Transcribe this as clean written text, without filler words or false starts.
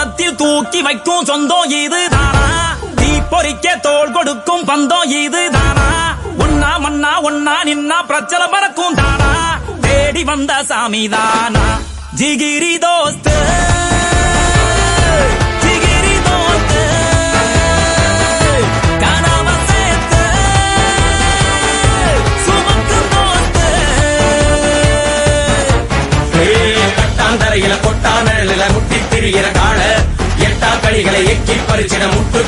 தோட்டத்தில் தூக்கி வைக்கும் சொந்தம் இது தானா, தீ பொறிக்க தோள் கொடுக்கும் பந்தம் இது தானா, ஒன்னா மண்ணா ஒன்னா நின்னா பிரச்சனை பறக்கும் தானா, தேடி வந்த சாமி தானா. ஜிகிரி தோஸ்து கொட்டான முட்டி திரிகிற கால எட்டா களிகளை எக்கி பறிச்சிட முட்டு